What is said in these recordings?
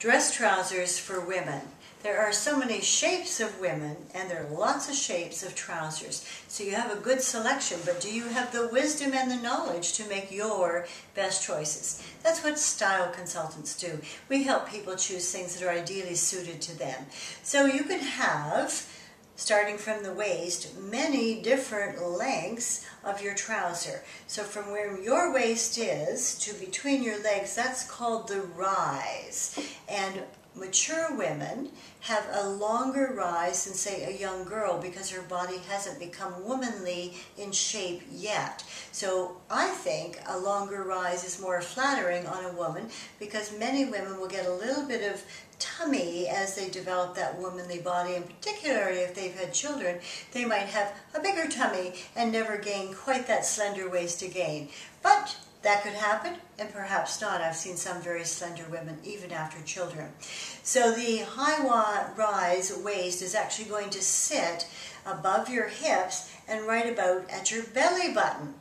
Dress trousers for women. There are so many shapes of women, and there are lots of shapes of trousers. So you have a good selection, but do you have the wisdom and the knowledge to make your best choices? That's what style consultants do. We help people choose things that are ideally suited to them. So you can have, starting from the waist, many different lengths of your trouser. So from where your waist is to between your legs, that's called the rise. And mature women have a longer rise than, say, a young girl because her body hasn't become womanly in shape yet. So I think a longer rise is more flattering on a woman because many women will get a little bit of tummy as they develop that womanly body, and particularly if they've had children, they might have a bigger tummy and never gain quite that slender waist again. But that could happen, and perhaps not. I've seen some very slender women even after children. So the high rise waist is actually going to sit above your hips and right about at your belly button.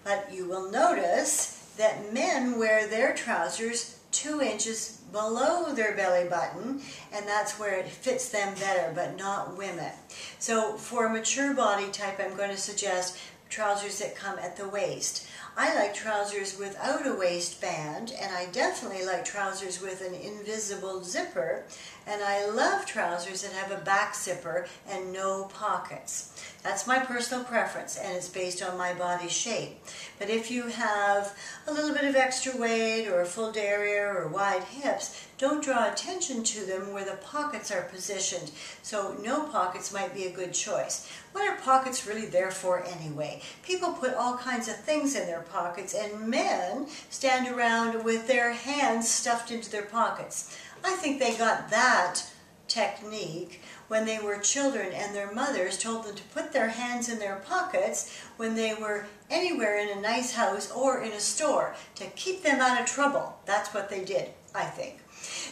But you will notice that men wear their trousers 2 inches below their belly button, and that's where it fits them better, but not women. So for a mature body type, I'm going to suggest trousers that come at the waist. I like trousers without a waistband, and I definitely like trousers with an invisible zipper, and I love trousers that have a back zipper and no pockets. That's my personal preference, and it's based on my body shape. But if you have a little bit of extra weight or a full derriere or wide hips, don't draw attention to them where the pockets are positioned. So no pockets might be a good choice. What are pockets really there for anyway? People put all kinds of things in their pockets, and men stand around with their hands stuffed into their pockets. I think they got that technique when they were children and their mothers told them to put their hands in their pockets when they were anywhere in a nice house or in a store to keep them out of trouble. That's what they did, I think.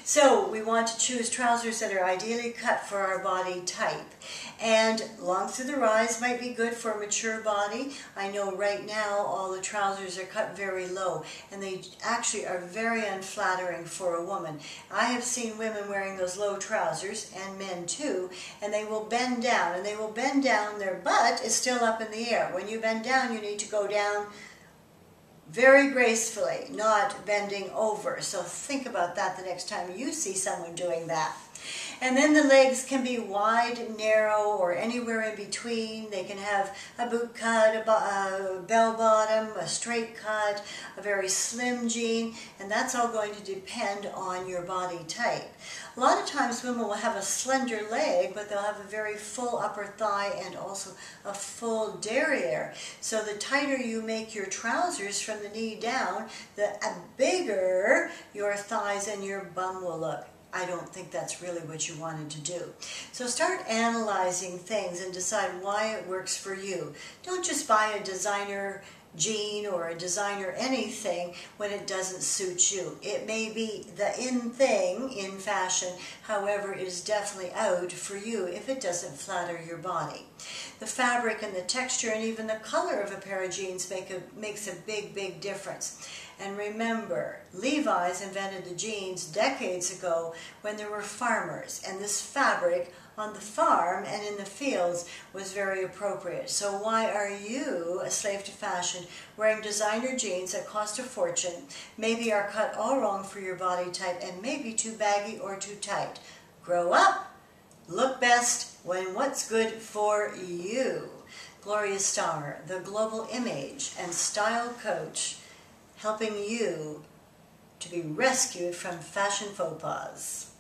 So we want to choose trousers that are ideally cut for our body type. And long through the rise might be good for a mature body. I know right now all the trousers are cut very low, and they actually are very unflattering for a woman. I have seen women wearing those low trousers, and men too, and they will bend down, and they will bend down, their butt is still up in the air. When you bend down, you need to go down very gracefully, not bending over. So think about that the next time you see someone doing that. And then the legs can be wide, narrow, or anywhere in between. They can have a boot cut, a bell bottom, a straight cut, a very slim jean, and that's all going to depend on your body type. A lot of times women will have a slender leg, but they'll have a very full upper thigh and also a full derriere. So the tighter you make your trousers from the knee down, the bigger your thighs and your bum will look. I don't think that's really what you wanted to do. So start analyzing things and decide why it works for you. Don't just buy a designer jean or a designer anything when it doesn't suit you. It may be the in thing in fashion, however, it is definitely out for you if it doesn't flatter your body. The fabric and the texture and even the color of a pair of jeans makes a big difference. And remember, Levi's invented the jeans decades ago when there were farmers, and this fabric on the farm and in the fields was very appropriate. So why are you, a slave to fashion, wearing designer jeans that cost a fortune, maybe are cut all wrong for your body type, and maybe too baggy or too tight? Grow up, look best when what's good for you. Gloria Starr, the global image and style coach, helping you to be rescued from fashion faux pas.